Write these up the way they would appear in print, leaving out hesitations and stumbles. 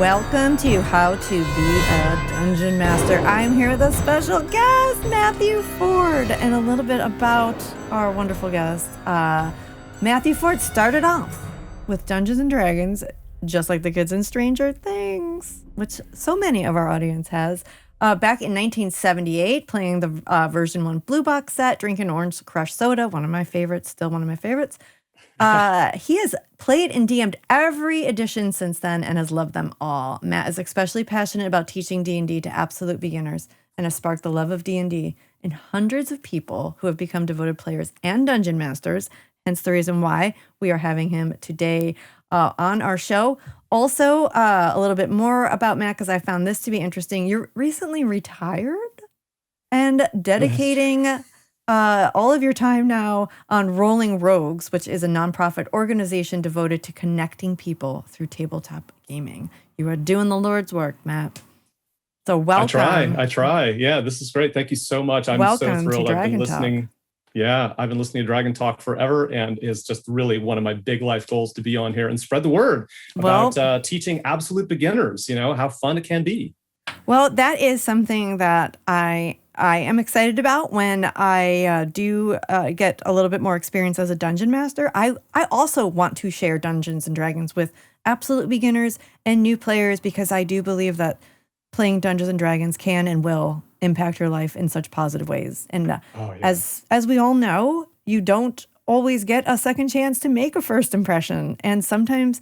Welcome to How to Be a Dungeon Master. I'm here with a special guest, Matthew Ford, and a little bit about our wonderful guest. Matthew Ford started off with Dungeons and Dragons, just like the kids in Stranger Things, which so many of our audience has. Back in 1978, playing the version 1 Blue Box set, drinking Orange Crush Soda, one of my favorites, still one of my favorites. He has played and DM'd every edition since then and has loved them all. Matt is especially passionate about teaching D&D to absolute beginners and has sparked the love of D&D in hundreds of people who have become devoted players and dungeon masters, hence the reason why we are having him today on our show. Also, a little bit more about Matt, because I found this to be interesting. You're recently retired and dedicating all of your time now on Rolling Rogues, which is a nonprofit organization devoted to connecting people through tabletop gaming. You are doing the Lord's work, Matt. So welcome. I try. Yeah, this is great. Thank you so much. I'm Welcome so thrilled. to I've been Dragon listening. Talk. Yeah, I've been listening to Dragon Talk forever, and it's just really one of my big life goals to be on here and spread the word about teaching absolute beginners, how fun it can be. Well, that is something that I am excited about when I do get a little bit more experience as a dungeon master. I also want to share Dungeons and Dragons with absolute beginners and new players, because I do believe that playing Dungeons and Dragons can and will impact your life in such positive ways. And as we all know, you don't always get a second chance to make a first impression. And sometimes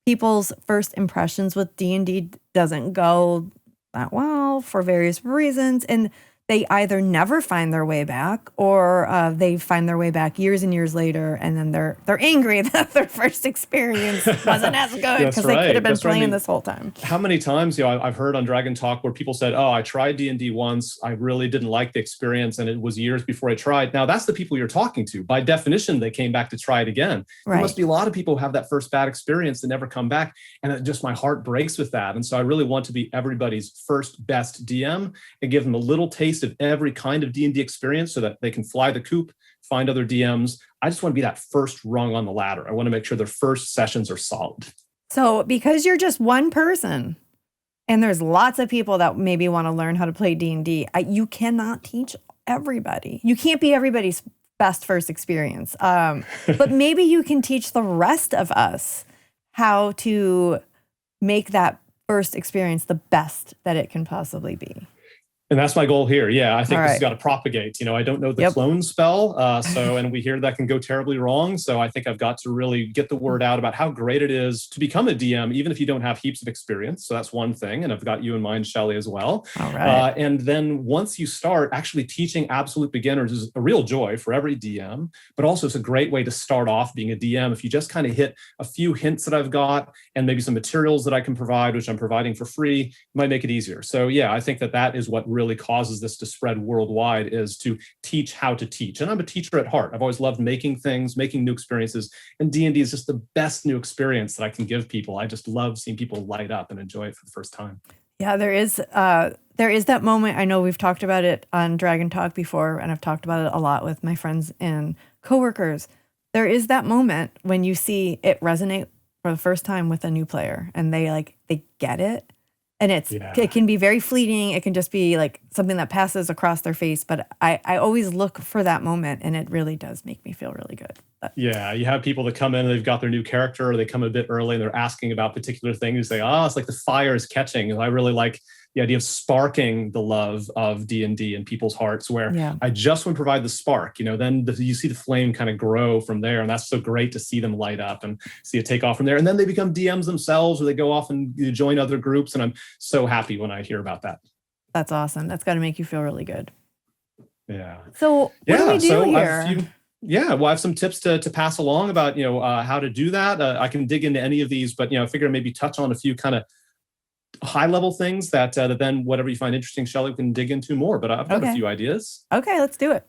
people's first impressions with D&D doesn't go that well for various reasons. And they either never find their way back, or they find their way back years and years later, and then they're angry that their first experience wasn't as good because they could have been playing this whole time. How many times I've heard on Dragon Talk where people said, "Oh, I tried D&D once, I really didn't like the experience, and it was years before I tried." Now that's the people you're talking to. By definition, they came back to try it again. Right. There must be a lot of people who have that first bad experience that never come back, and just my heart breaks with that. And so I really want to be everybody's first best DM and give them a little taste of every kind of D&D experience so that they can fly the coop, find other DMs. I just want to be that first rung on the ladder. I want to make sure their first sessions are solid. So because you're just one person and there's lots of people that maybe want to learn how to play D&D, you cannot teach everybody. You can't be everybody's best first experience. But maybe you can teach the rest of us how to make that first experience the best that it can possibly be. And that's my goal here. Yeah, I think this has got to propagate. I don't know the clone spell. And we hear that can go terribly wrong. So I think I've got to really get the word out about how great it is to become a DM, even if you don't have heaps of experience. So that's one thing. And I've got you in mind, Shelley, as well. All right. And then once you start actually teaching absolute beginners is a real joy for every DM, but also it's a great way to start off being a DM. If you just kind of hit a few hints that I've got and maybe some materials that I can provide, which I'm providing for free, it might make it easier. So yeah, I think that is what really causes this to spread worldwide, is to teach how to teach. And I'm a teacher at heart. I've always loved making things, making new experiences. And D&D is just the best new experience that I can give people. I just love seeing people light up and enjoy it for the first time. Yeah, there is that moment. I know we've talked about it on Dragon Talk before, and I've talked about it a lot with my friends and coworkers. There is that moment when you see it resonate for the first time with a new player, and they get it. And it can be very fleeting. It can just be like something that passes across their face. But I always look for that moment, and it really does make me feel really good. Yeah, you have people that come in and they've got their new character, or they come a bit early and they're asking about particular things. You say, it's like the fire is catching. And I really like the idea of sparking the love of D&D in people's hearts, where I just want to provide the spark, then you see the flame kind of grow from there. And that's so great to see them light up and see it take off from there. And then they become DMs themselves, or they go off and join other groups. And I'm so happy when I hear about that. That's awesome. That's got to make you feel really good. Yeah. So what do we do here? I have some tips to pass along about, how to do that. I can dig into any of these, but, I figure maybe touch on a few kind of high-level things that then whatever you find interesting, Shelley, can dig into more. But I've got a few ideas. Okay, let's do it.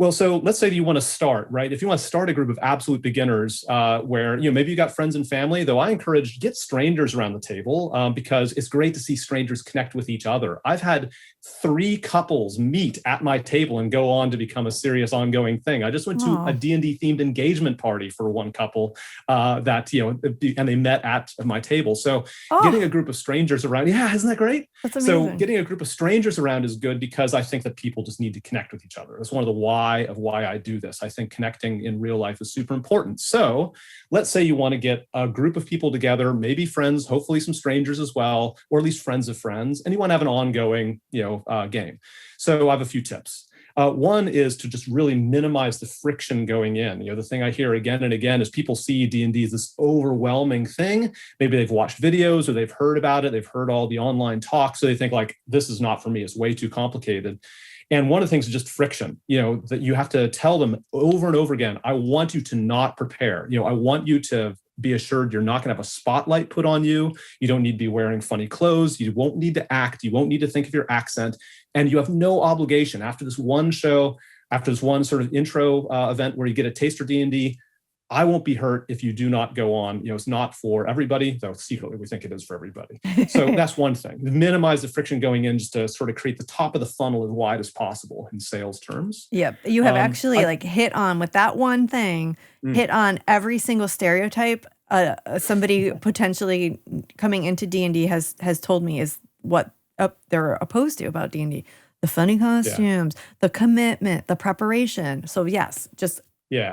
Well, so let's say you want to start, right? If you want to start a group of absolute beginners where, maybe you got friends and family, though I encourage get strangers around the table because it's great to see strangers connect with each other. I've had 3 couples meet at my table and go on to become a serious ongoing thing. I just went to a D&D themed engagement party for one couple and they met at my table. So getting a group of strangers around, isn't that great? That's amazing. So getting a group of strangers around is good because I think that people just need to connect with each other. That's one of the why I do this. I think connecting in real life is super important. So let's say you want to get a group of people together, maybe friends, hopefully some strangers as well, or at least friends of friends, and you want to have an ongoing, game. So I have a few tips. One is to just really minimize the friction going in. The thing I hear again and again is people see D&D as this overwhelming thing. Maybe they've watched videos or they've heard about it. They've heard all the online talk. So they think like, this is not for me. It's way too complicated. And one of the things is just friction, that you have to tell them over and over again, I want you to not prepare. I want you to be assured you're not going to have a spotlight put on you. You don't need to be wearing funny clothes. You won't need to act. You won't need to think of your accent. And you have no obligation after this one show, after this one sort of intro event where you get a taste of D&D, I won't be hurt if you do not go on. It's not for everybody, though secretly we think it is for everybody. So that's one thing. Minimize the friction going in just to sort of create the top of the funnel as wide as possible in sales terms. Yep. You have actually hit on with that one thing, hit on every single stereotype somebody potentially coming into D&D has told me is what they're opposed to about D&D. The funny costumes, the commitment, the preparation. So yes, just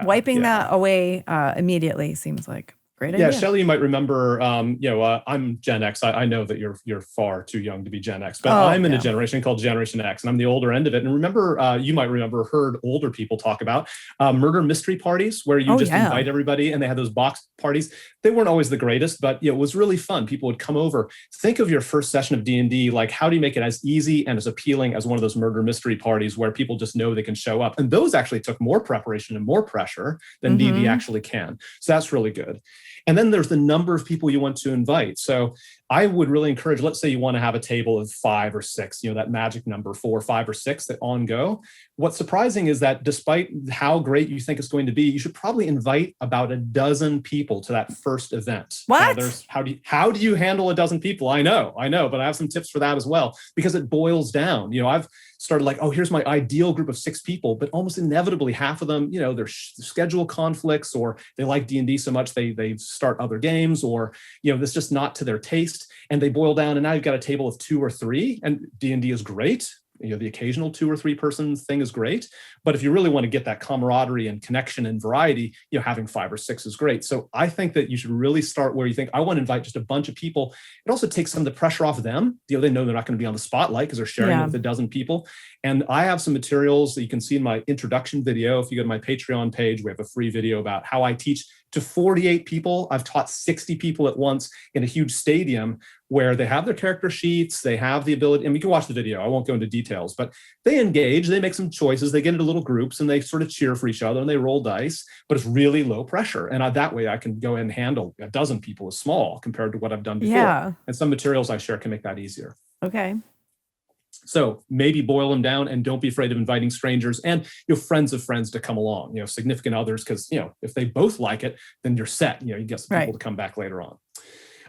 wiping that away immediately seems like a great idea. Yeah, Shelley, you might remember, I'm Gen X. I know that you're far too young to be Gen X, but I'm in a generation called Generation X, and I'm the older end of it. And remember, you might heard older people talk about murder mystery parties where you invite everybody and they had those box parties. They weren't always the greatest, but it was really fun. People would come over. Think of your first session of D&D, like how do you make it as easy and as appealing as one of those murder mystery parties where people just know they can show up. And those actually took more preparation and more pressure than D&D actually can. So that's really good. And then there's the number of people you want to invite. So I would really encourage, let's say you want to have a table of 5 or 6, that magic number 4, 5, or 6 that on go. What's surprising is that despite how great you think it's going to be, you should probably invite about 12 people to that first event. What? How do you handle 12 people? I know, but I have some tips for that as well, because it boils down. I've started like, here's my ideal group of 6 people, but almost inevitably half of them, their schedule conflicts, or they like D&D so much they start other games, or it's just not to their taste, and they boil down, and now you've got a table of 2 or 3, and D&D is great. The occasional 2 or 3 person thing is great, but if you really want to get that camaraderie and connection and variety, having 5 or 6 is great. So I think that you should really start where you think, I want to invite just a bunch of people. It also takes some of the pressure off them. They know they're not going to be on the spotlight because they're sharing it with 12 people. And I have some materials that you can see in my introduction video. If you go to my Patreon page, we have a free video about how I teach to 48 people. I've taught 60 people at once in a huge stadium where they have their character sheets, they have the ability, and we can watch the video, I won't go into details, but they engage, they make some choices, they get into little groups and they sort of cheer for each other and they roll dice, but it's really low pressure. And that way I can go and handle 12 people is small compared to what I've done before. Yeah. And some materials I share can make that easier. Okay. So maybe boil them down and don't be afraid of inviting strangers and friends of friends to come along, significant others, because, if they both like it, then you're set, you get some people to come back later on.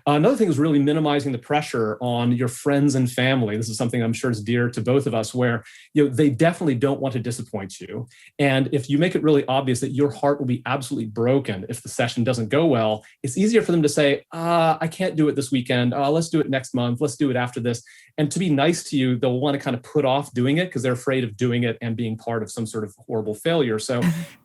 Another thing is really minimizing the pressure on your friends and family. This is something I'm sure is dear to both of us, where they definitely don't want to disappoint you. And if you make it really obvious that your heart will be absolutely broken if the session doesn't go well, it's easier for them to say, I can't do it this weekend. Let's do it next month. Let's do it after this. And to be nice to you, they'll want to kind of put off doing it because they're afraid of doing it and being part of some sort of horrible failure. So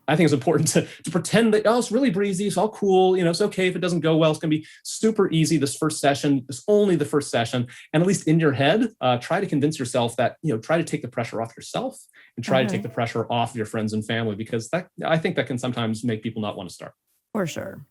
I think it's important to pretend that, it's really breezy. It's all cool. It's okay if it doesn't go well. It's going to be super easy this first session. It's only the first session. And at least in your head, try to convince yourself that, try to take the pressure off yourself and try to take the pressure off your friends and family, because I think that can sometimes make people not want to start. For sure.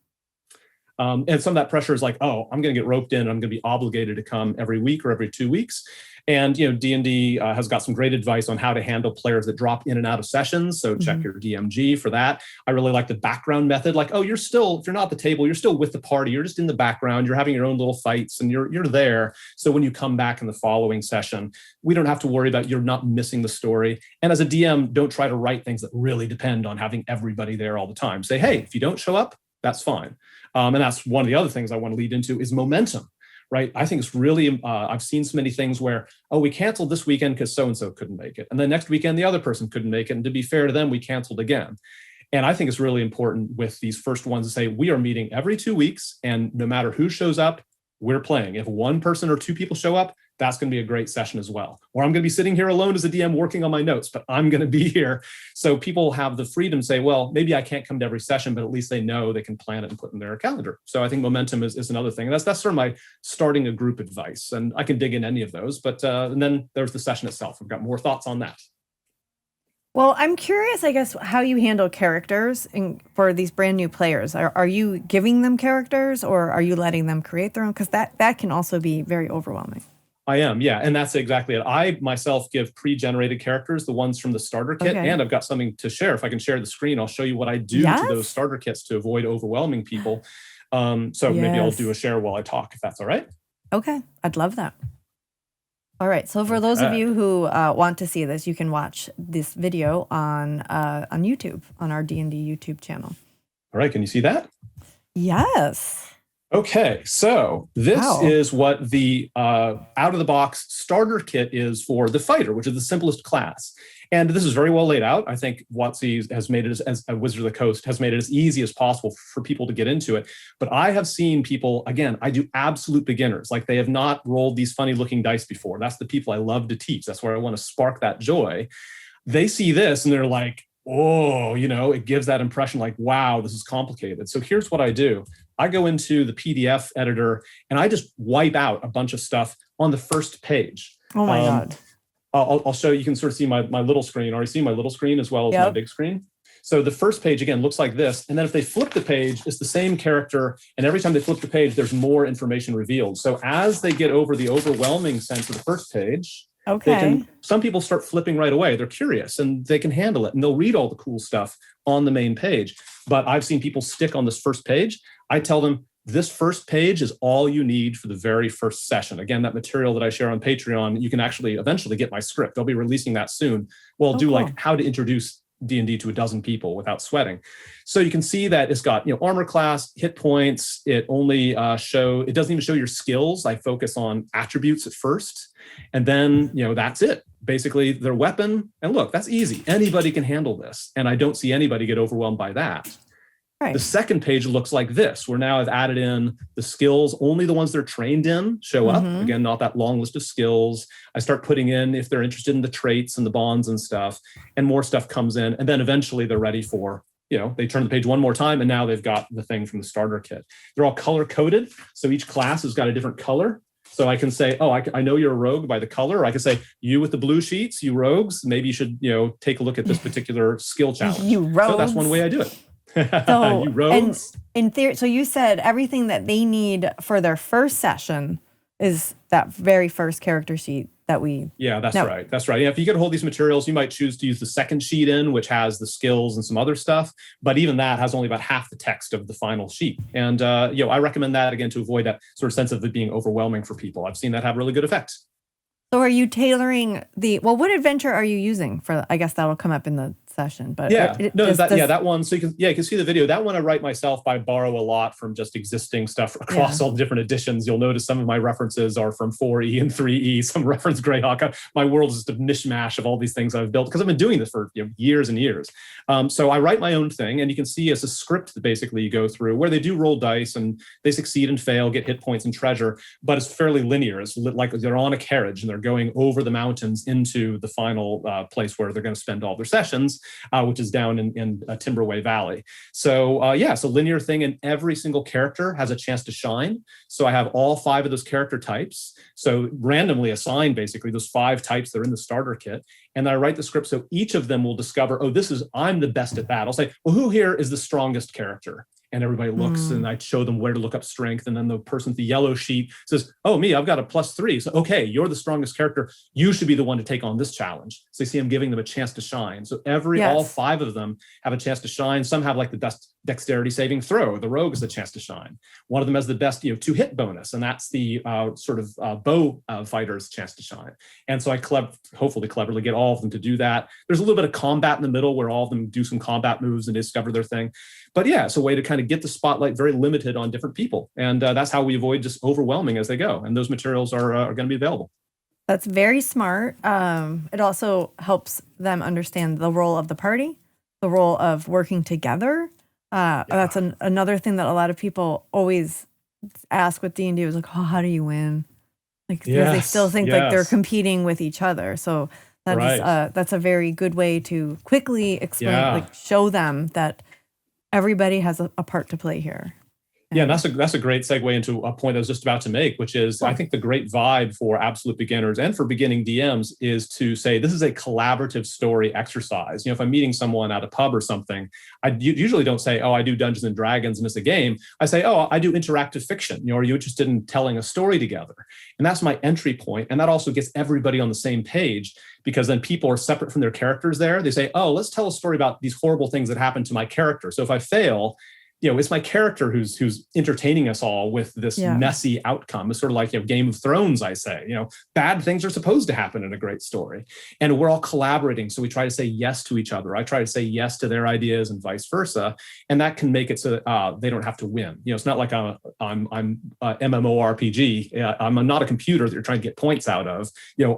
And some of that pressure is like, oh, I'm going to get roped in. And I'm going to be obligated to come every week or every 2 weeks. And D&D has got some great advice on how to handle players that drop in and out of sessions. So check your DMG for that. I really like the background method. Like, oh, if you're not at the table, you're still with the party. You're just in the background. You're having your own little fights, and you're there. So when you come back in the following session, we don't have to worry about you're not missing the story. And as a DM, don't try to write things that really depend on having everybody there all the time. Say, hey, if you don't show up, that's fine. And that's one of the other things I want to lead into is momentum. Right. I think it's really, I've seen so many things where, oh, we canceled this weekend because so-and-so couldn't make it. And then next weekend, the other person couldn't make it. And to be fair to them, we canceled again. And I think it's really important with these first ones to say, we are meeting every 2 weeks. And no matter who shows up, we're playing. If one person or two people show up, that's going to be a great session as well. Or I'm going to be sitting here alone as a DM working on my notes, but I'm going to be here. So people have the freedom to say, well, maybe I can't come to every session, but at least they know they can plan it and put in their calendar. So I think momentum is another thing. And that's sort of my starting a group advice. And I can dig in any of those, but and then there's the session itself. I've got more thoughts on that. Well, I'm curious, I guess, how you handle characters for these brand new players. Are you giving them characters, or are you letting them create their own? Because that can also be very overwhelming. I am, yeah. And that's exactly it. I myself give pre-generated characters, the ones from the starter kit, and I've got something to share. If I can share the screen, I'll show you what I do to those starter kits to avoid overwhelming people. Maybe I'll do a share while I talk, if that's all right. Okay, I'd love that. All right, so for those of you who want to see this, you can watch this video on YouTube, on our D&D YouTube channel. All right, can you see that? Yes. Okay, so this is what the out-of-the-box starter kit is for the fighter, which is the simplest class. And this is very well laid out. I think WotC has made it, as Wizard of the Coast, has made it as easy as possible for people to get into it. But I have seen people, again, I do absolute beginners, like they have not rolled these funny-looking dice before. That's the people I love to teach. That's where I want to spark that joy. They see this and they're like, oh, it gives that impression like, wow, this is complicated. So here's what I do. I go into the PDF editor and I just wipe out a bunch of stuff on the first page. Oh my God. I'll show you. You can sort of see my little screen. Already see my little screen as well as my big screen. So the first page, again, looks like this. And then if they flip the page, it's the same character. And every time they flip the page, there's more information revealed. So as they get over the overwhelming sense of the first page, some people start flipping right away. They're curious and they can handle it. And they'll read all the cool stuff on the main page. But I've seen people stick on this first page. I tell them, this first page is all you need for the very first session. Again, that material that I share on Patreon, you can actually eventually get my script. I'll be releasing that soon. Well, I'll do like how to introduce D&D to a dozen people without sweating. So you can see that it's got armor class, hit points. It only it doesn't even show your skills. I focus on attributes at first. And then, that's it. Basically, their weapon. And look, that's easy. Anybody can handle this. And I don't see anybody get overwhelmed by that. Right. The second page looks like this, where now I've added in the skills. Only the ones they're trained in show up. Again, not that long list of skills. I start putting in if they're interested in the traits and the bonds and stuff, and more stuff comes in. And then eventually they're ready for, they turn the page one more time, and now they've got the thing from the starter kit. They're all color coded. So each class has got a different color. So I can say, oh, I know you're a rogue by the color. Or I can say, you with the blue sheets, you rogues, maybe you should, take a look at this particular skill challenge. You rogues. So that's one way I do it. So, you rogues. And in theory, so you said everything that they need for their first session is that very first character sheet that we... Yeah, that's right. That's right. Yeah, if you get a hold of these materials, you might choose to use the second sheet which has the skills and some other stuff. But even that has only about half the text of the final sheet. And, I recommend that, again, to avoid that sort of sense of it being overwhelming for people. I've seen that have really good effects. So are you tailoring what adventure are you using for, I guess that'll come up in the session, but that one. So you can see the video. That one I write myself, but I borrow a lot from just existing stuff across all the different editions. You'll notice some of my references are from 4E and 3E. Some reference Greyhawk. My world is just a mishmash of all these things I've built because I've been doing this for years and years. So I write my own thing, and you can see it's a script that basically you go through where they do roll dice and they succeed and fail, get hit points and treasure, but it's fairly linear. It's like they're on a carriage and they're going over the mountains into the final place where they're going to spend all their sessions, which is down in Timberway Valley. So it's a linear thing, and every single character has a chance to shine. So I have all 5 of those character types. So randomly assigned, basically, those 5 types that are in the starter kit. And I write the script so each of them will discover, I'm the best at that. I'll say, well, who here is the strongest character? and everybody looks and I show them where to look up strength. And then the person with the yellow sheet says, oh, me, I've got a +3. So, okay, you're the strongest character. You should be the one to take on this challenge. So you see I'm giving them a chance to shine. So all 5 of them have a chance to shine. Some have like the best dexterity saving throw. The rogue has a chance to shine. One of them has the best 2-hit bonus, and that's the bow fighter's chance to shine. And so I hopefully cleverly get all of them to do that. There's a little bit of combat in the middle where all of them do some combat moves and discover their thing. But yeah, it's a way to kind of get the spotlight very limited on different people. And that's how we avoid just overwhelming as they go. And those materials are going to be available. That's very smart. It also helps them understand the role of the party, the role of working together. That's another thing that a lot of people always ask with D&D was like, oh, how do you win? Like, because they still think like they're competing with each other. So that's a very good way to quickly explain, like show them that everybody has a part to play here. Yeah, and that's a great segue into a point I was just about to make, which is I think the great vibe for absolute beginners and for beginning DMs is to say this is a collaborative story exercise. If I'm meeting someone at a pub or something, I usually don't say, oh, I do Dungeons and Dragons and it's a game. I say, oh, I do interactive fiction. Are you interested in telling a story together? And that's my entry point. And that also gets everybody on the same page, because then people are separate from their characters there. They say, oh, let's tell a story about these horrible things that happened to my character. So if I fail, it's my character who's entertaining us all with this messy outcome. It's sort of like Game of Thrones, I say. Bad things are supposed to happen in a great story. And we're all collaborating. So we try to say yes to each other. I try to say yes to their ideas and vice versa. And that can make it so that they don't have to win. It's not like I'm MMORPG. I'm not a computer that you're trying to get points out of.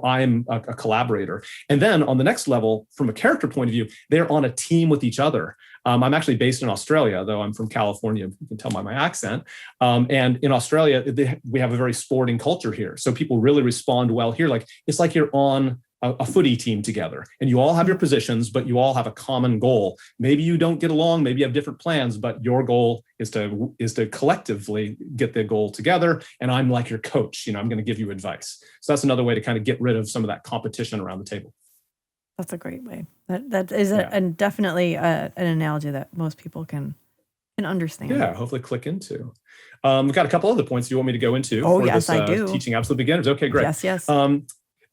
I'm a collaborator. And then on the next level, from a character point of view, they're on a team with each other. I'm actually based in Australia, though I'm from California. You can tell by my accent. And in Australia, we have a very sporting culture here. So people really respond well here. Like it's like you're on a footy team together and you all have your positions, but you all have a common goal. Maybe you don't get along, maybe you have different plans, but your goal is to collectively get the goal together. And I'm like your coach, I'm going to give you advice. So that's another way to kind of get rid of some of that competition around the table. That's a great way. That is and definitely an analogy that most people can understand. Yeah, hopefully click into. We've got a couple other points you want me to go into. Oh, yes, I do. Teaching absolute beginners. Okay, great. Yes.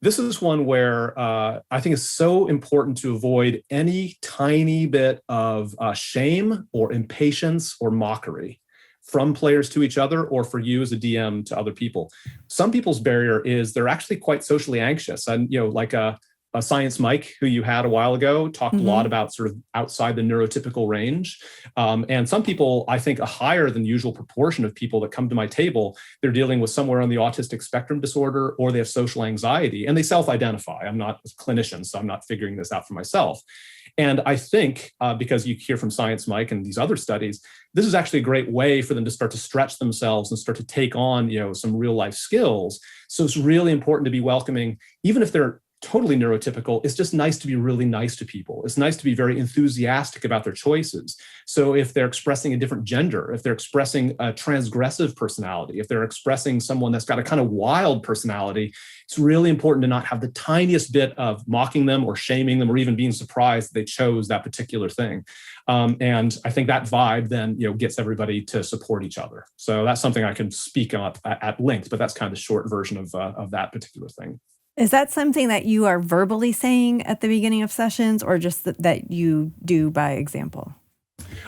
This is one where I think it's so important to avoid any tiny bit of shame or impatience or mockery from players to each other, or for you as a DM to other people. Some people's barrier is they're actually quite socially anxious. And, like Science Mike, who you had a while ago, talked a lot about sort of outside the neurotypical range. And some people, I think a higher than usual proportion of people that come to my table, they're dealing with somewhere on the autistic spectrum disorder, or they have social anxiety, and they self-identify. I'm not a clinician, so I'm not figuring this out for myself. And I think because you hear from Science Mike and these other studies, this is actually a great way for them to start to stretch themselves and start to take on, some real life skills. So it's really important to be welcoming, even if they're totally neurotypical. It's just nice to be really nice to people. It's nice to be very enthusiastic about their choices. So if they're expressing a different gender, if they're expressing a transgressive personality, if they're expressing someone that's got a kind of wild personality, it's really important to not have the tiniest bit of mocking them or shaming them or even being surprised that they chose that particular thing. And I think that vibe then, gets everybody to support each other. So that's something I can speak on at length, but that's kind of the short version of that particular thing. Is that something that you are verbally saying at the beginning of sessions, or just that you do by example?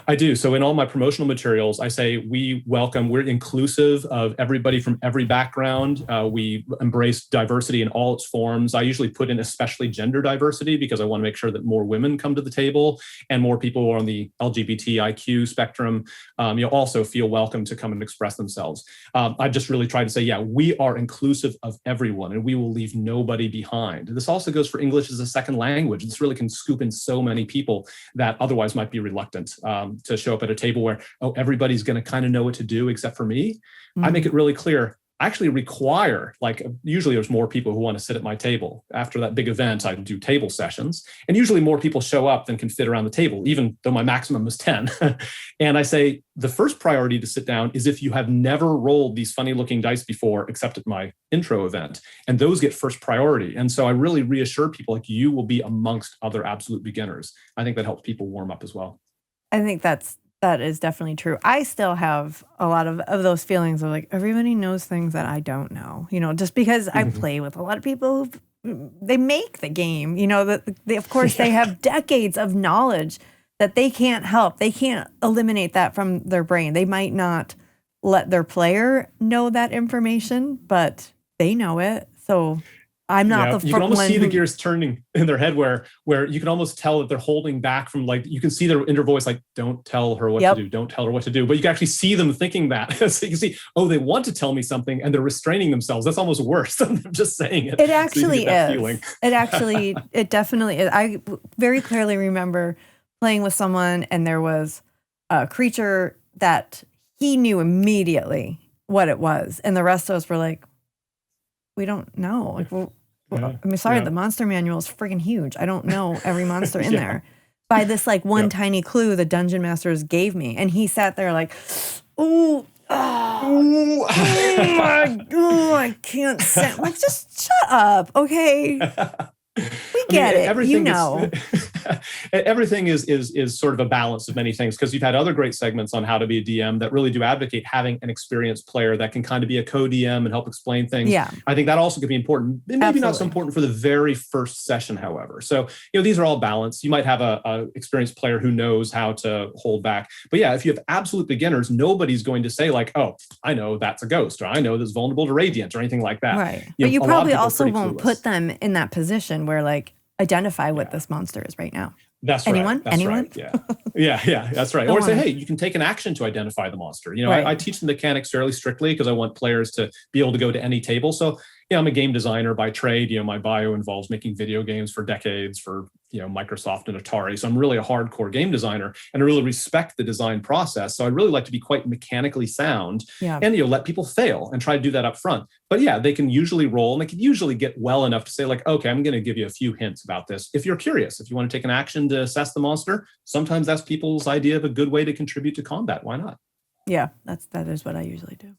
I do. So in all my promotional materials, I say we're inclusive of everybody from every background. We embrace diversity in all its forms. I usually put in especially gender diversity because I want to make sure that more women come to the table and more people who are on the LGBTIQ spectrum, also feel welcome to come and express themselves. I just really try to say, we are inclusive of everyone and we will leave nobody behind. This also goes for English as a second language. This really can scoop in so many people that otherwise might be reluctant to show up at a table where, everybody's going to kind of know what to do except for me. Mm-hmm. I make it really clear. I actually require, usually there's more people who want to sit at my table. After that big event, I do table sessions. And usually more people show up than can fit around the table, even though my maximum is 10. And I say, the first priority to sit down is if you have never rolled these funny looking dice before, except at my intro event. And those get first priority. And so I really reassure people, you will be amongst other absolute beginners. I think that helps people warm up as well. I think that's That is definitely true. I still have a lot of those feelings of like, everybody knows things that I don't know, just because I play with a lot of people who they make the game, that they, of course they have decades of knowledge that they can't help. They can't eliminate that from their brain. They might not let their player know that information, but they know it. So I'm not the you can almost see the gears turning in their head where you can almost tell that they're holding back from, like, you can see their inner voice like, don't tell her what to do, don't tell her what to do. But you can actually see them thinking that. So you can see, they want to tell me something and they're restraining themselves. That's almost worse than them just saying it. It actually is. It definitely is. I very clearly remember playing with someone and there was a creature that he knew immediately what it was. And the rest of us were like, we don't know. Like, the monster manual is freaking huge. I don't know every monster in there. By this one tiny clue the dungeon masters gave me. And he sat there like, I can't sit. Like, just shut up, okay? We get it. Everything is sort of a balance of many things, because you've had other great segments on how to be a DM that really do advocate having an experienced player that can kind of be a co-DM and help explain things. Yeah. I think that also could be important. Maybe not so important for the very first session, however. So, these are all balanced. You might have a experienced player who knows how to hold back. But yeah, if you have absolute beginners, nobody's going to say like, oh, I know that's a ghost, or I know that's vulnerable to radiant, or anything like that. Right. But you probably also won't put them in that position where like, identify what this monster is right now. That's Anyone? right. That's Anyone? right. Yeah, that's right. Or say, hey, you can take an action to identify the monster. I teach the mechanics fairly strictly because I want players to be able to go to any table. So, I'm a game designer by trade. My bio involves making video games for decades for, Microsoft and Atari. So I'm really a hardcore game designer, and I really respect the design process. So I really like to be quite mechanically sound and, let people fail and try to do that up front. But yeah, they can usually roll, and they can usually get well enough to say like, okay, I'm going to give you a few hints about this. If you're curious, if you want to take an action to assess the monster, sometimes that's people's idea of a good way to contribute to combat. Why not? Yeah, that is what I usually do.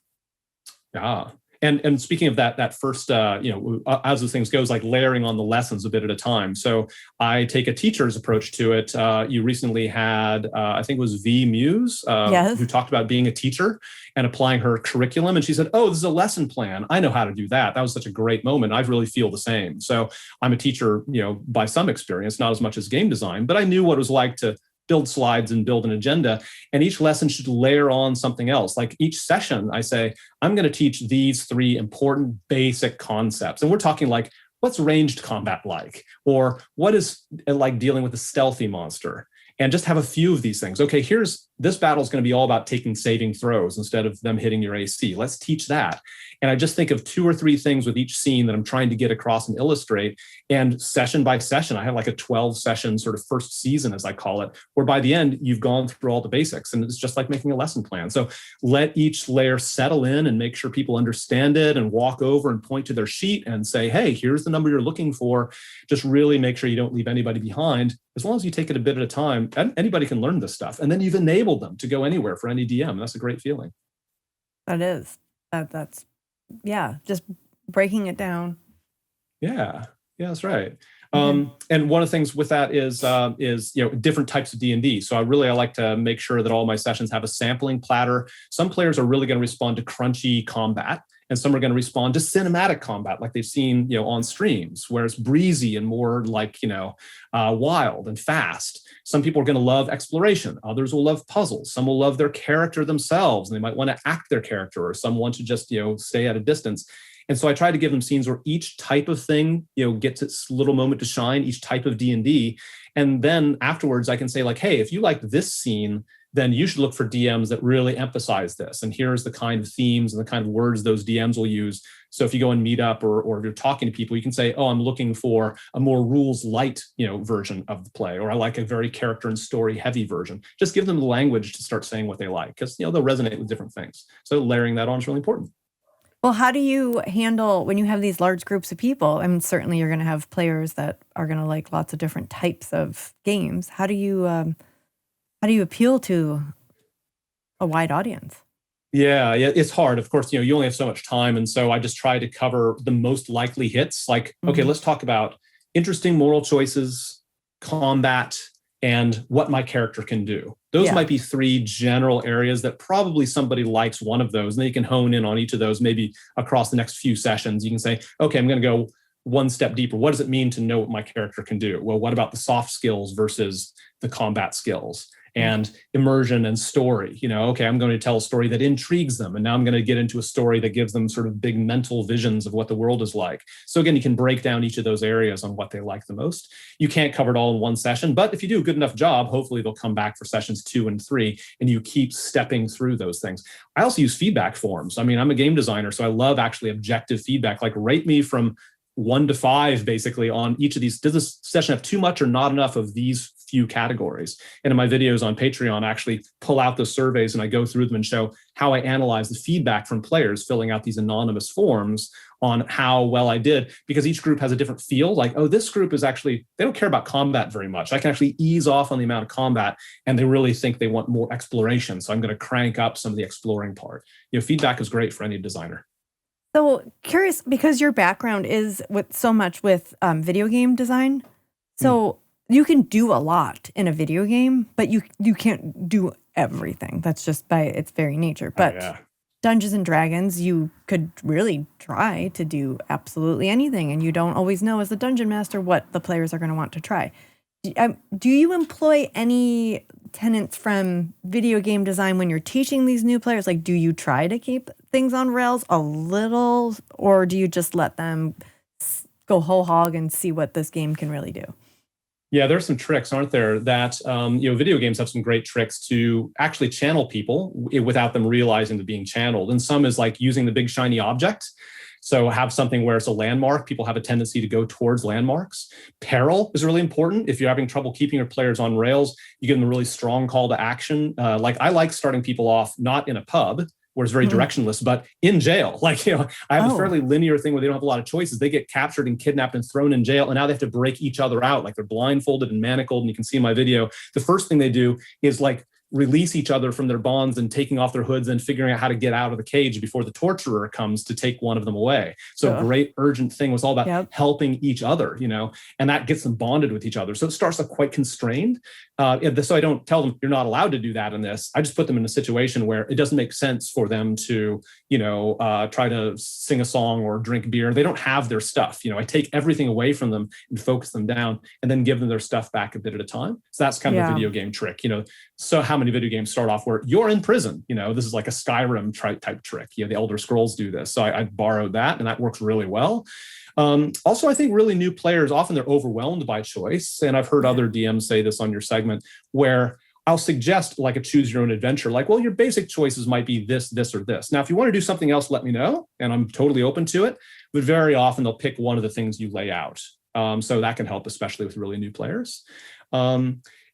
Yeah. And speaking of that first, as those things goes, like layering on the lessons a bit at a time. So I take a teacher's approach to it. You recently had, I think it was V Muse, who talked about being a teacher and applying her curriculum. And she said, oh, this is a lesson plan. I know how to do that. That was such a great moment. I really feel the same. So I'm a teacher, by some experience, not as much as game design, but I knew what it was like to build slides and build an agenda. And each lesson should layer on something else. Like each session, I say, I'm going to teach these 3 important basic concepts. And we're talking like, what's ranged combat like? Or what is it like dealing with a stealthy monster? And just have a few of these things. Okay, this battle is going to be all about taking saving throws instead of them hitting your AC. Let's teach that. And I just think of 2 or 3 things with each scene that I'm trying to get across and illustrate. And session by session, I have like a 12 session sort of first season, as I call it, where by the end, you've gone through all the basics. And it's just like making a lesson plan. So let each layer settle in and make sure people understand it, and walk over and point to their sheet and say, hey, here's the number you're looking for. Just really make sure you don't leave anybody behind. As long as you take it a bit at a time, anybody can learn this stuff. And then you've enabled them to go anywhere for any DM. That's a great feeling. That is. That's just breaking it down. Yeah, that's right. And one of the things with that is different types of D&D. So I like to make sure that all my sessions have a sampling platter. Some players are really going to respond to crunchy combat, and some are going to respond to cinematic combat, like they've seen on streams, where it's breezy and more like wild and fast. Some people are going to love exploration. Others will love puzzles. Some will love their character themselves, and they might want to act their character, or some want to just stay at a distance. And so I try to give them scenes where each type of thing, gets its little moment to shine, each type of D&D. And then afterwards I can say like, hey, if you like this scene, then you should look for DMs that really emphasize this. And here's the kind of themes and the kind of words those DMs will use. So if you go and meet up, or if you're talking to people, you can say, oh, I'm looking for a more rules light, version of the play, or I like a very character and story heavy version. Just give them the language to start saying what they like, because, they'll resonate with different things. So layering that on is really important. Well, how do you handle when you have these large groups of people? I mean, certainly you're going to have players that are going to like lots of different types of games. How do you appeal to a wide audience? Yeah, it's hard. Of course, you only have so much time. And so I just try to cover the most likely hits. Like, okay, let's talk about interesting moral choices, combat, and what my character can do. Those might be 3 general areas that probably somebody likes one of those, and then you can hone in on each of those maybe across the next few sessions. You can say, okay, I'm going to go one step deeper. What does it mean to know what my character can do? Well, what about the soft skills versus the combat skills? And immersion and story, okay, I'm going to tell a story that intrigues them. And now I'm going to get into a story that gives them sort of big mental visions of what the world is like. So again, you can break down each of those areas on what they like the most. You can't cover it all in one session, but if you do a good enough job, hopefully they'll come back for sessions 2 and 3, and you keep stepping through those things. I also use feedback forms. I mean, I'm a game designer, so I love actually objective feedback, like rate me from 1 to 5, basically, on each of these. Does this session have too much or not enough of these few categories? And in my videos on Patreon, I actually pull out those surveys and I go through them and show how I analyze the feedback from players filling out these anonymous forms on how well I did, because each group has a different feel. Like, oh, this group is actually, they don't care about combat very much. I can actually ease off on the amount of combat, and they really think they want more exploration. So I'm going to crank up some of the exploring part. Feedback is great for any designer. So curious, because your background is with so much with video game design, so you can do a lot in a video game, but you can't do everything. That's just by its very nature. But Dungeons and Dragons, you could really try to do absolutely anything, and you don't always know as the dungeon master what the players are going to want to try. Do you employ any tenets from video game design when you're teaching these new players? Like, do you try to keep things on rails a little, or do you just let them go whole hog and see what this game can really do? Yeah, there's some tricks, aren't there? That video games have some great tricks to actually channel people without them realizing they're being channeled. And some is like using the big shiny object. So have something where it's a landmark. People have a tendency to go towards landmarks. Peril is really important. If you're having trouble keeping your players on rails, you give them a really strong call to action. Like I like starting people off not in a pub where it's very directionless, but in jail. Like, I have a fairly linear thing where they don't have a lot of choices. They get captured and kidnapped and thrown in jail, and now they have to break each other out. Like they're blindfolded and manacled, and you can see in my video, the first thing they do is like release each other from their bonds and taking off their hoods and figuring out how to get out of the cage before the torturer comes to take one of them away. So a great urgent thing was all about helping each other, and that gets them bonded with each other. So it starts off quite constrained. So I don't tell them you're not allowed to do that in this. I just put them in a situation where it doesn't make sense for them to, try to sing a song or drink beer. They don't have their stuff. I take everything away from them and focus them down, and then give them their stuff back a bit at a time. So that's kind of a video game trick, So how many video games start off where you're in prison? This is like a Skyrim type trick. The Elder Scrolls do this. So I borrowed that, and that works really well. Also, I think really new players, often they're overwhelmed by choice. And I've heard other DMs say this on your segment, where I'll suggest like a choose your own adventure, like, well, your basic choices might be this, this, or this. Now, if you want to do something else, let me know, and I'm totally open to it. But very often they'll pick one of the things you lay out. So that can help, especially with really new players.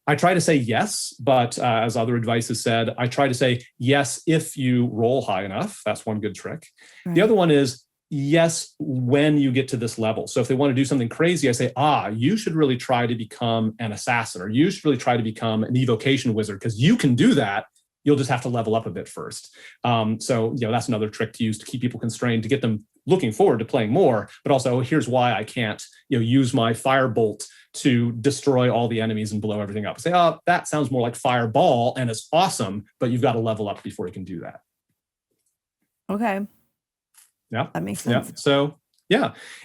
I try to say yes, but as other advice has said, I try to say yes if you roll high enough. That's one good trick. Right. The other one is yes when you get to this level. So if they want to do something crazy, I say, you should really try to become an assassin, or you should really try to become an evocation wizard, because you can do that. You'll just have to level up a bit first. So that's another trick to use to keep people constrained, to get them looking forward to playing more, but also here's why I can't use my firebolt to destroy all the enemies and blow everything up. Say, that sounds more like fireball and it's awesome, but you've got to level up before you can do that. Okay. Yeah. That makes sense. Yeah. So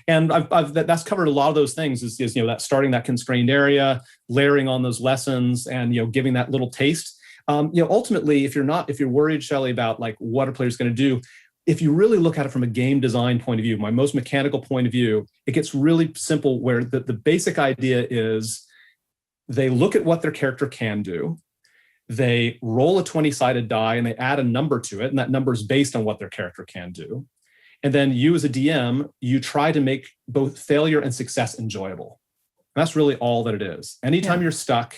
and that's covered a lot of those things is that starting that constrained area, layering on those lessons, and giving that little taste. Ultimately, if you're worried, Shelley, about like what are players going to do, if you really look at it from a game design point of view, my most mechanical point of view, it gets really simple, where the basic idea is they look at what their character can do, they roll a 20-sided die, and they add a number to it, and that number is based on what their character can do. And then you as a DM, you try to make both failure and success enjoyable. And that's really all that it is. Anytime you're stuck,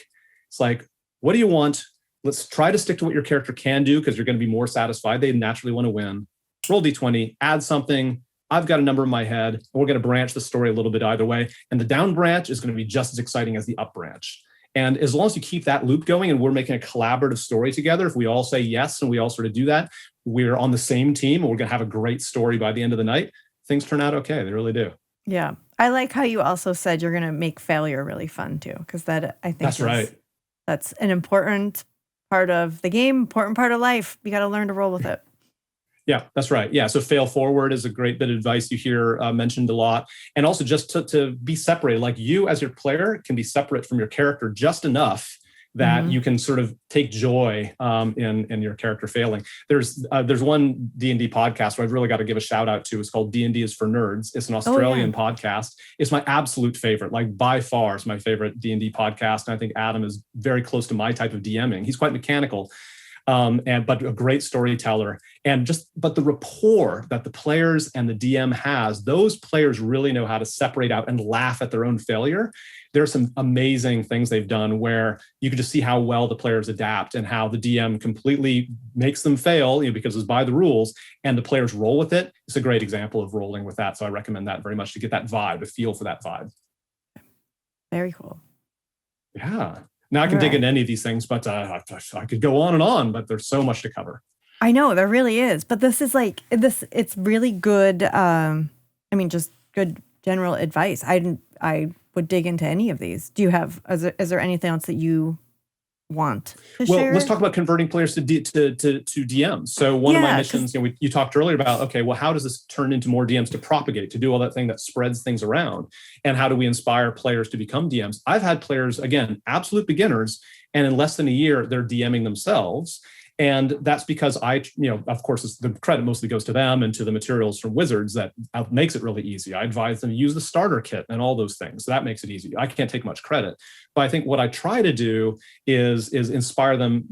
it's like, what do you want? Let's try to stick to what your character can do, because you're going to be more satisfied. They naturally want to win. Roll D20, add something. I've got a number in my head. And we're going to branch the story a little bit either way. And the down branch is going to be just as exciting as the up branch. And as long as you keep that loop going and we're making a collaborative story together, if we all say yes and we all sort of do that, we're on the same team and we're going to have a great story by the end of the night. Things turn out okay. They really do. Yeah. I like how you also said you're going to make failure really fun too, because that I think that's right. That's an important part of the game, important part of life. You got to learn to roll with it. Yeah, that's right. Yeah. So fail forward is a great bit of advice you hear mentioned a lot. And also just to be separated, like you as your player can be separate from your character just enough that you can sort of take joy in your character failing. There's one D&D podcast where I've really got to give a shout out to. It's called D&D is for Nerds. It's an Australian podcast. It's my absolute favorite, like by far it's my favorite D&D podcast. And I think Adam is very close to my type of DMing. He's quite mechanical. But a great storyteller, but the rapport that the players and the DM has, those players really know how to separate out and laugh at their own failure. There are some amazing things they've done where you can just see how well the players adapt and how the DM completely makes them fail, because it's by the rules, and the players roll with it. It's a great example of rolling with that. So I recommend that very much to get that vibe, a feel for that vibe. Very cool. Yeah. Now I can dig into any of these things, but I could go on and on, but there's so much to cover. I know, there really is. But this is like this. It's really good. Just good general advice. I would dig into any of these. Do you have? Is there anything else that you want to share? Well, let's talk about converting players to DMs. So one of my missions, you talked earlier about, okay, well, how does this turn into more DMs to propagate, to do all that thing that spreads things around? And how do we inspire players to become DMs? I've had players, again, absolute beginners, and in less than a year, they're DMing themselves. And that's because of course, the credit mostly goes to them and to the materials from Wizards that makes it really easy. I advise them to use the starter kit and all those things. So that makes it easy. I can't take much credit. But I think what I try to do is inspire them,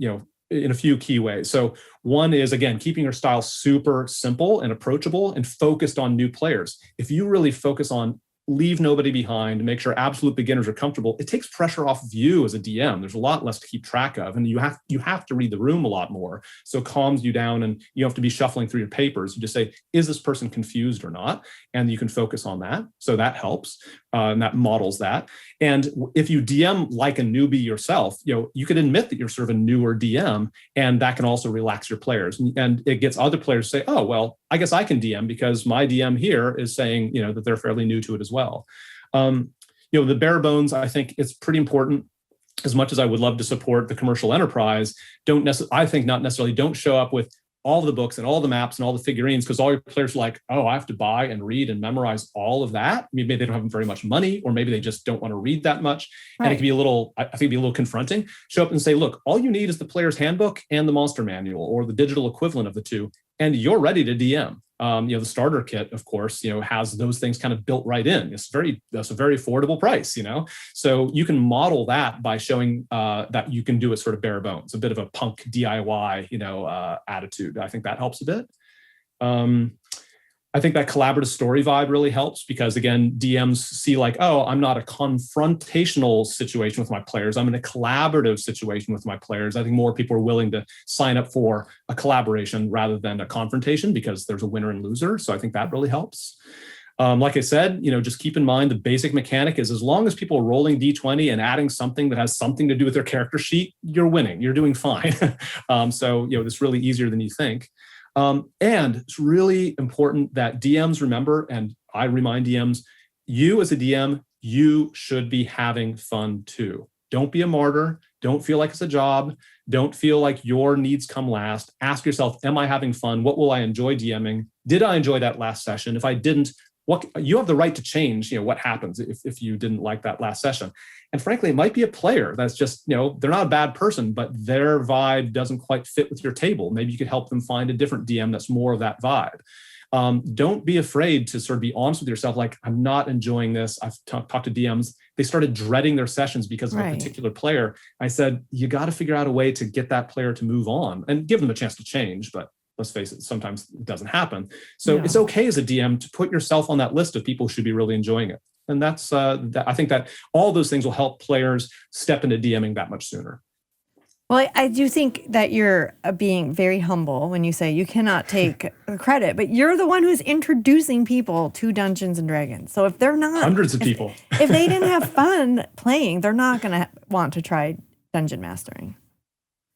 in a few key ways. So one is, again, keeping your style super simple and approachable and focused on new players. If you really focus on leave nobody behind, make sure absolute beginners are comfortable, it takes pressure off of you as a DM. There's a lot less to keep track of, and you have to read the room a lot more. So it calms you down, and you have to be shuffling through your papers. You just say, is this person confused or not? And you can focus on that. So that helps, and that models that. And if you DM like a newbie yourself, you could admit that you're sort of a newer DM, and that can also relax your players. And it gets other players to say, oh, well, I guess I can DM because my DM here is saying, that they're fairly new to it as well. The bare bones, I think it's pretty important. As much as I would love to support the commercial enterprise, don't show up with all the books and all the maps and all the figurines, because all your players are like, oh, I have to buy and read and memorize all of that. Maybe they don't have very much money, or maybe they just don't want to read that much. Right. And it can be I think it'd be a little confronting. Show up and say, look, all you need is the player's handbook and the monster manual, or the digital equivalent of the two, and you're ready to DM. The starter kit, of course, has those things kind of built right in. That's a very affordable price, So you can model that by showing that you can do it sort of bare bones, a bit of a punk DIY, attitude. I think that helps a bit. I think that collaborative story vibe really helps, because again, DMs see like, oh, I'm not a confrontational situation with my players. I'm in a collaborative situation with my players. I think more people are willing to sign up for a collaboration rather than a confrontation, because there's a winner and loser. So I think that really helps. Like I said, just keep in mind the basic mechanic is, as long as people are rolling D20 and adding something that has something to do with their character sheet, you're winning. You're doing fine. So it's really easier than you think. And it's really important that DMs remember, and I remind DMs, you as a DM, you should be having fun too. Don't be a martyr. Don't feel like it's a job. Don't feel like your needs come last. Ask yourself, am I having fun? What will I enjoy DMing? Did I enjoy that last session? If I didn't, you have the right to change, what happens if you didn't like that last session. And frankly, it might be a player that's just, they're not a bad person, but their vibe doesn't quite fit with your table. Maybe you could help them find a different DM that's more of that vibe. Don't be afraid to sort of be honest with yourself. Like, I'm not enjoying this. I've talked to DMs. They started dreading their sessions because of a particular player. I said, you got to figure out a way to get that player to move on and give them a chance to change. But let's face it, sometimes it doesn't happen. So It's okay as a DM to put yourself on that list of people who should be really enjoying it. And that's, I think that all those things will help players step into DMing that much sooner. Well, I do think that you're being very humble when you say you cannot take the credit, but you're the one who's introducing people to Dungeons and Dragons. So if they're not... Hundreds of people. If they didn't have fun playing, they're not going to want to try dungeon mastering.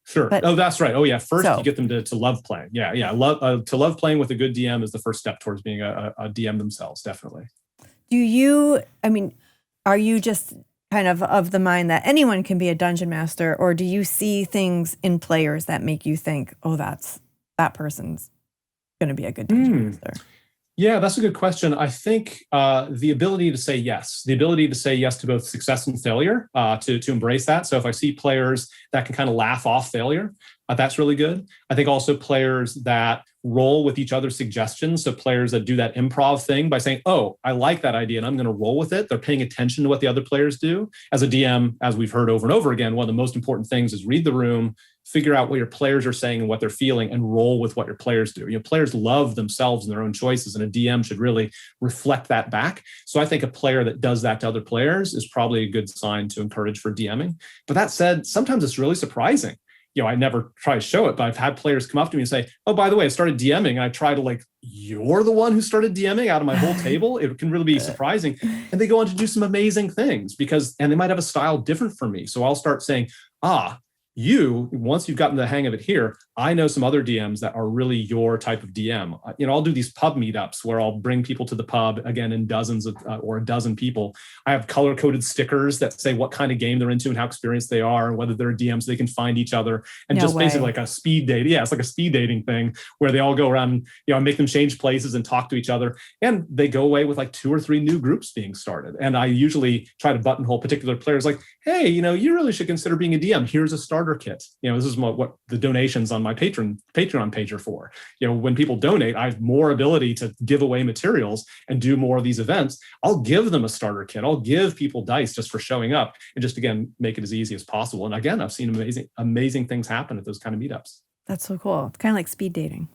Sure. But, that's right. Oh, yeah. First, you get them to love playing. Yeah. To love playing with a good DM is the first step towards being a DM themselves, definitely. Are you just kind of the mind that anyone can be a dungeon master, or do you see things in players that make you think, oh, that person's going to be a good dungeon master? Yeah, that's a good question. I think the ability to say yes, to both success and failure, to embrace that. So if I see players that can kind of laugh off failure, that's really good. I think also players that roll with each other's suggestions. So players that do that improv thing by saying, oh, I like that idea and I'm going to roll with it. They're paying attention to what the other players do. As a DM, as we've heard over and over again, one of the most important things is read the room, figure out what your players are saying and what they're feeling, and roll with what your players do. Players love themselves and their own choices, and a DM should really reflect that back. So I think a player that does that to other players is probably a good sign to encourage for DMing. But that said, sometimes it's really surprising. I never try to show it, but I've had players come up to me and say, oh, by the way, I started DMing. And I try to you're the one who started DMing out of my whole table. It can really be surprising. And they go on to do some amazing things and they might have a style different from me. So I'll start saying, once you've gotten the hang of it here, I know some other DMs that are really your type of DM. I'll do these pub meetups where I'll bring people to the pub, again, in dozens of, or a dozen people. I have color-coded stickers that say what kind of game they're into and how experienced they are and whether they're DMs, so they can find each other. And basically like a speed date. Yeah, it's like a speed dating thing where they all go around, I make them change places and talk to each other. And they go away with 2 or 3 new groups being started. And I usually try to buttonhole particular players hey, you really should consider being a DM. Here's a starter kit. This is what the donations on my Patreon page are for. When people donate, I have more ability to give away materials and do more of these events. I'll give them a starter kit. I'll give people dice just for showing up and just, again, make it as easy as possible. And again, I've seen amazing things happen at those kind of meetups. That's so cool. It's kind of like speed dating.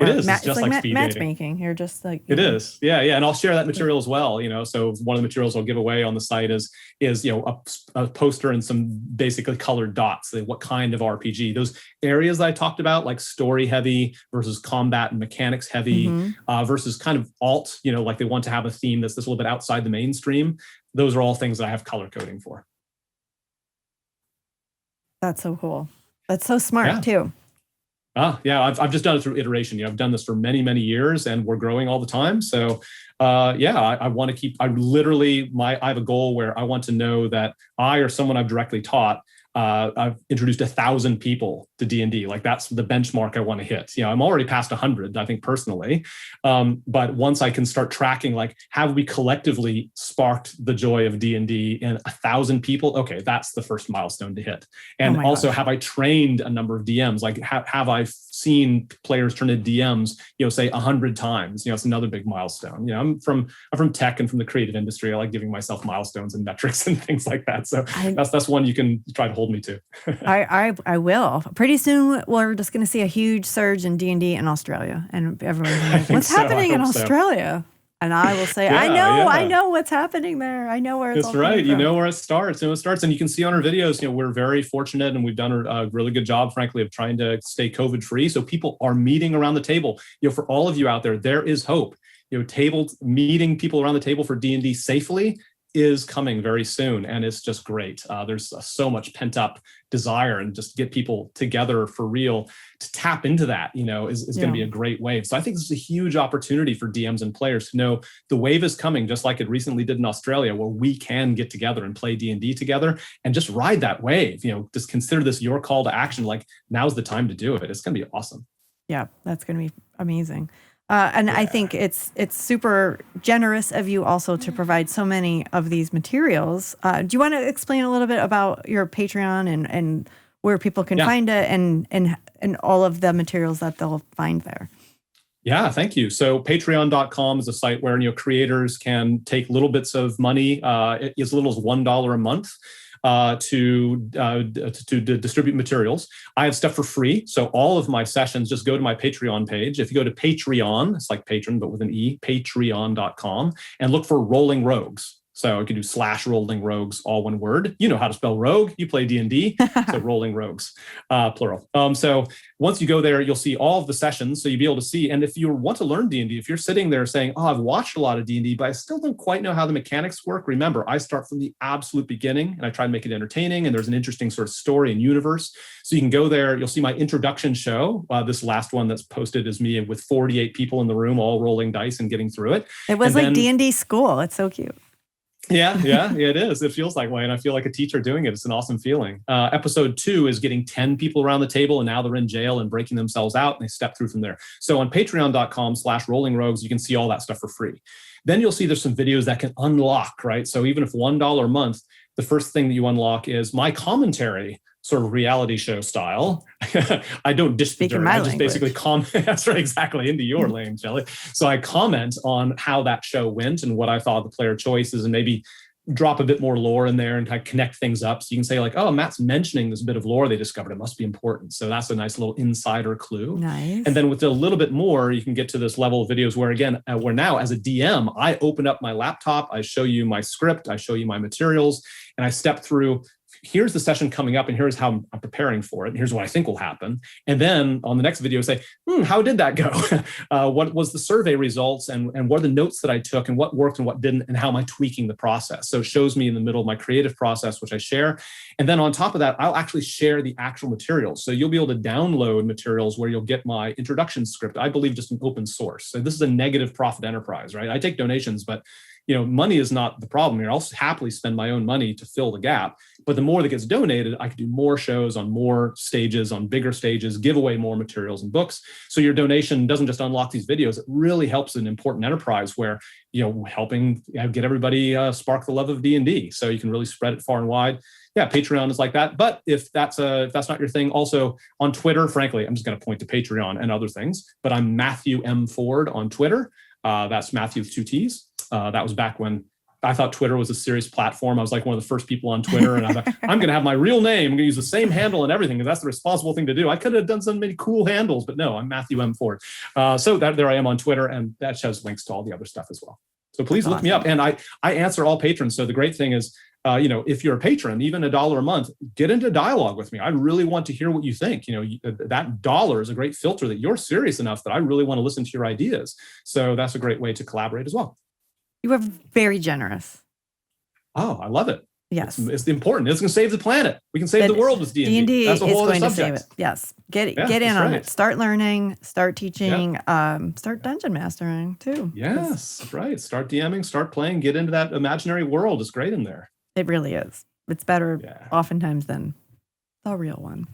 It is. It's just like speed matchmaking. You're just it is. Yeah. And I'll share that material as well. So one of the materials I'll give away on the site is a poster and some basically colored dots. What kind of RPG? Those areas that I talked about, like story heavy versus combat and mechanics heavy, versus kind of alt. Like they want to have a theme that's just a little bit outside the mainstream. Those are all things that I have color coding for. That's so cool. That's so smart too. Yeah, I've just done it through iteration. I've done this for many, many years and we're growing all the time. So I want to keep, I have a goal where I want to know that I or someone I've directly taught, I've introduced 1,000 people to D&D. That's the benchmark I want to hit. I'm already past 100, I think personally. But once I can start tracking, have we collectively sparked the joy of D&D in 1,000 people? Okay, that's the first milestone to hit. And also, have I trained a number of DMs? Have I seen players turn into DMs, say 100 times? It's another big milestone. I'm from tech and from the creative industry. I like giving myself milestones and metrics and things like that. So that's one you can try to hold me to. I will. Pretty soon, we're just going to see a huge surge in D&D in Australia, and everyone's like, "What's happening in Australia?" And I will say, I know what's happening there. I know where it's all right. You know where it starts. And you can see on our videos, we're very fortunate and we've done a really good job, frankly, of trying to stay COVID free. So people are meeting around the table. For all of you out there is hope. Meeting people around the table for D&D safely is coming very soon, and it's just great. There's so much pent up desire, and just get people together for real to tap into that, is going to be a great wave. So I think this is a huge opportunity for DMs and players to know the wave is coming, just like it recently did in Australia, where we can get together and play D&D together and just ride that wave. Just consider this your call to action. Now's the time to do it. It's going to be awesome. Yeah, that's going to be amazing. I think it's super generous of you also to provide so many of these materials. Do you want to explain a little bit about your Patreon and where people can find it and all of the materials that they'll find there? Yeah, thank you. So patreon.com is a site where creators can take little bits of money, as little as $1 a month. To distribute materials. I have stuff for free. So all of my sessions, just go to my Patreon page. If you go to Patreon, it's like patron, but with an E, patreon.com, and look for Rolling Rogues. So you can do /Rolling Rogues, all one word. You know how to spell rogue. You play D&D. So Rolling Rogues, plural. So once you go there, you'll see all of the sessions. So you'll be able to see. And if you want to learn D&D, if you're sitting there saying, I've watched a lot of D&D, but I still don't quite know how the mechanics work. Remember, I start from the absolute beginning and I try to make it entertaining. And there's an interesting sort of story and universe. So you can go there. You'll see my introduction show. This last one that's posted is me with 48 people in the room, all rolling dice and getting through it. It was like D&D school. It's so cute. Yeah, it is. It feels that way. And I feel like a teacher doing it. It's an awesome feeling. Episode 2 is getting 10 people around the table, and now they're in jail and breaking themselves out, and they step through from there. So on patreon.com/rollingrogues, you can see all that stuff for free. Then you'll see there's some videos that can unlock, right? So even if $1 a month, the first thing that you unlock is my commentary, sort of reality show style. I don't dish the dirt. I just basically comment. That's right, exactly, into your lane, Shelley. So I comment on how that show went and what I thought of the player choices, and maybe drop a bit more lore in there and kind of connect things up. So you can say like, oh, Matt's mentioning this bit of lore they discovered. It must be important. So that's a nice little insider clue. Nice. And then with a little bit more, you can get to this level of videos where, again, where now as a DM, I open up my laptop, I show you my script, I show you my materials, and I step through, here's the session coming up and here's how I'm preparing for it. And here's what I think will happen. And then on the next video, say, how did that go? What was the survey results, and what are the notes that I took, and what worked and what didn't, and how am I tweaking the process? So it shows me in the middle of my creative process, which I share. And then on top of that, I'll actually share the actual materials. So you'll be able to download materials where you'll get my introduction script. I believe just an open source. So this is a negative profit enterprise, right? I take donations, but money is not the problem here. I'll happily spend my own money to fill the gap. But the more that gets donated, I can do more shows on more stages, on bigger stages, give away more materials and books. So your donation doesn't just unlock these videos. It really helps an important enterprise where, helping get everybody spark the love of D&D. So you can really spread it far and wide. Yeah, Patreon is like that. But if that's not your thing, also on Twitter, frankly, I'm just going to point to Patreon and other things. But I'm Matthew M. Ford on Twitter. That's Matthew with 2 T's. That was back when I thought Twitter was a serious platform. I was like one of the first people on Twitter, and I thought, I'm going to have my real name. I'm going to use the same handle and everything, because that's the responsible thing to do. I could have done so many cool handles, but no, I'm Matthew M. Ford. So there I am on Twitter, and that shows links to all the other stuff as well. So please look me up, and I answer all patrons. So the great thing is, if you're a patron, even $1 a month, get into dialogue with me. I really want to hear what you think. That dollar is a great filter that you're serious enough that I really want to listen to your ideas. So that's a great way to collaborate as well. You are very generous. Oh, I love it. Yes. It's important. It's going to save the planet. We can save the world with D&D. D&D That's a whole other subject. To save it. Yes. Get in on it. Start learning, start teaching, start dungeon mastering too. Yes, right. Start DMing, start playing, get into that imaginary world. It's great in there. It really is. It's better oftentimes than the real one.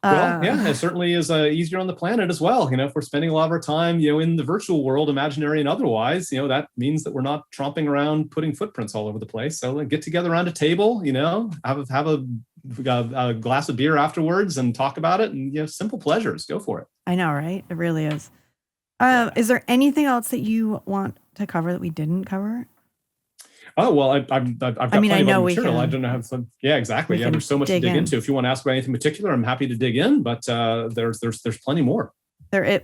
Well, it certainly is easier on the planet as well. If we're spending a lot of our time, in the virtual world, imaginary and otherwise, that means that we're not tromping around putting footprints all over the place. So get together around a table, have a glass of beer afterwards and talk about it, and simple pleasures. Go for it. I know, right? It really is. Is there anything else that you want to cover that we didn't cover? Oh, well, I've got plenty of material. I don't know how to. Yeah, exactly. Yeah, there's so much to dig into. If you want to ask about anything particular, I'm happy to dig in, but there's plenty more.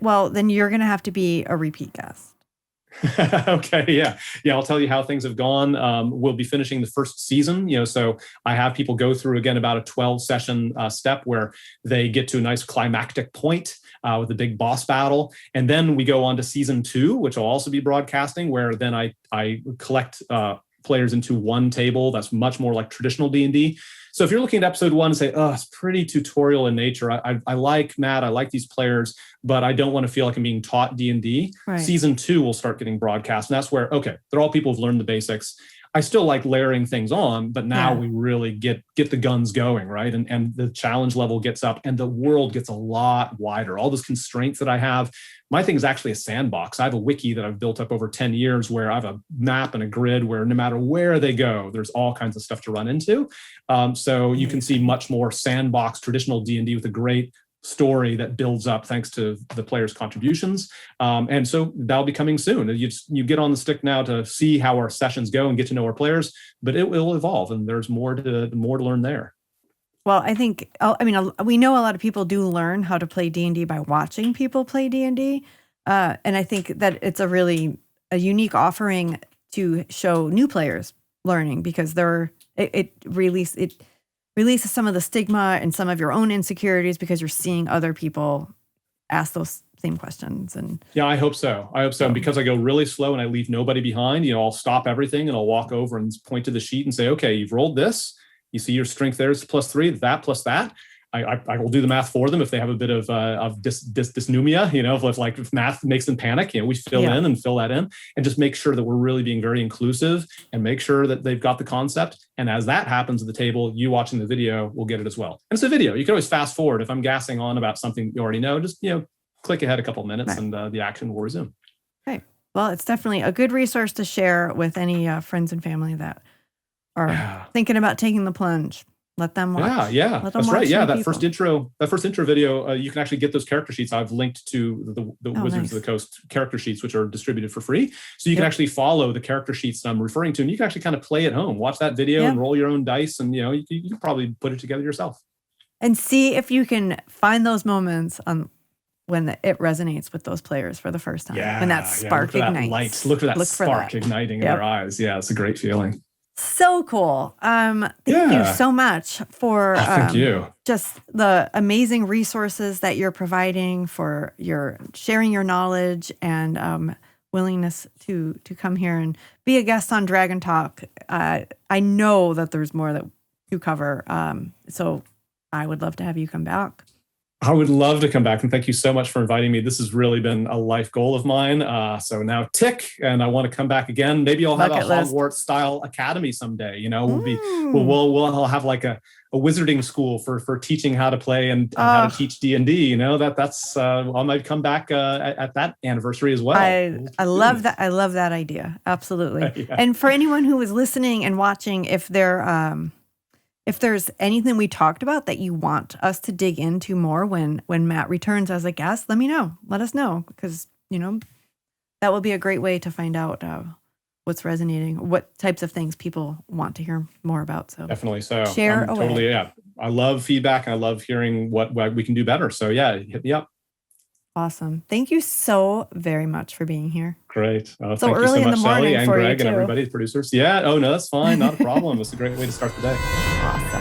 Well, then you're going to have to be a repeat guest. Okay, yeah. I'll tell you how things have gone. We'll be finishing the first season, so I have people go through, again, about a 12-session step where they get to a nice climactic point with a big boss battle. And then we go on to season 2, which will also be broadcasting, where then I collect players into one table that's much more like traditional D&D. So if you're looking at episode 1 and say, oh, it's pretty tutorial in nature. I like Matt, I like these players, but I don't want to feel like I'm being taught D&D. Right. Season 2 will start getting broadcast. And that's where, okay, they're all people who've learned the basics. I still like layering things on, but now we really get the guns going, right? And the challenge level gets up and the world gets a lot wider. All those constraints that I have, my thing is actually a sandbox. I have a wiki that I've built up over 10 years where I have a map and a grid where no matter where they go, there's all kinds of stuff to run into. So you can see much more sandbox, traditional D&D with a great story that builds up thanks to the players' contributions. And so that'll be coming soon. You get on the stick now to see how our sessions go and get to know our players, but it will evolve and there's more to learn there. Well, I think, we know a lot of people do learn how to play D&D by watching people play D&D. And I think that it's a unique offering to show new players learning, because it releases some of the stigma and some of your own insecurities, because you're seeing other people ask those same questions. And yeah, I hope so. And because I go really slow and I leave nobody behind, I'll stop everything and I'll walk over and point to the sheet and say, okay, you've rolled this. You see your strength there is +3, that plus that. I will do the math for them if they have a bit of dysnomia, if math makes them panic, we fill in and fill that in, and just make sure that we're really being very inclusive and make sure that they've got the concept. And as that happens at the table, you watching the video will get it as well. And it's a video. You can always fast forward. If I'm gassing on about something you already know, just, click ahead a couple of minutes and the action will resume. Okay. Well, it's definitely a good resource to share with any friends and family that are thinking about taking the plunge. Let them watch. That's right. Yeah, that first intro video, you can actually get those character sheets. I've linked to the Wizards of the Coast character sheets, which are distributed for free. So you can actually follow the character sheets that I'm referring to, and you can actually kind of play at home, watch that video and roll your own dice, and you can probably put it together yourself. And see if you can find those moments when it resonates with those players for the first time. When that spark ignites. Look for that spark igniting in their eyes. Yeah, it's a great feeling. So cool. Thank you so much for thank you. Just the amazing resources that you're providing, for your sharing your knowledge and willingness to come here and be a guest on Dragon Talk. I know that there's more that to cover. So I would love to have you come back. I would love to come back, and thank you so much for inviting me. This has really been a life goal of mine. So now tick, and I want to come back again. Maybe I'll have a Hogwarts-style academy someday. We'll have like a wizarding school for teaching how to play and how to teach D&D. That's I might come back at that anniversary as well. I love that. I love that idea. Absolutely. And for anyone who is listening and watching, if there's anything we talked about that you want us to dig into more when Matt returns as a guest, let me know. Let us know, because, that will be a great way to find out what's resonating, what types of things people want to hear more about. So definitely. So share away. Totally. Yeah. I love feedback, and I love hearing what we can do better. So hit me up. Awesome. Thank you so very much for being here. Great. So thank early you so in much, the morning Shelley, and for Greg you and everybody, producers. Yeah. Oh, no, that's fine. Not a problem. It's a great way to start the day. Awesome.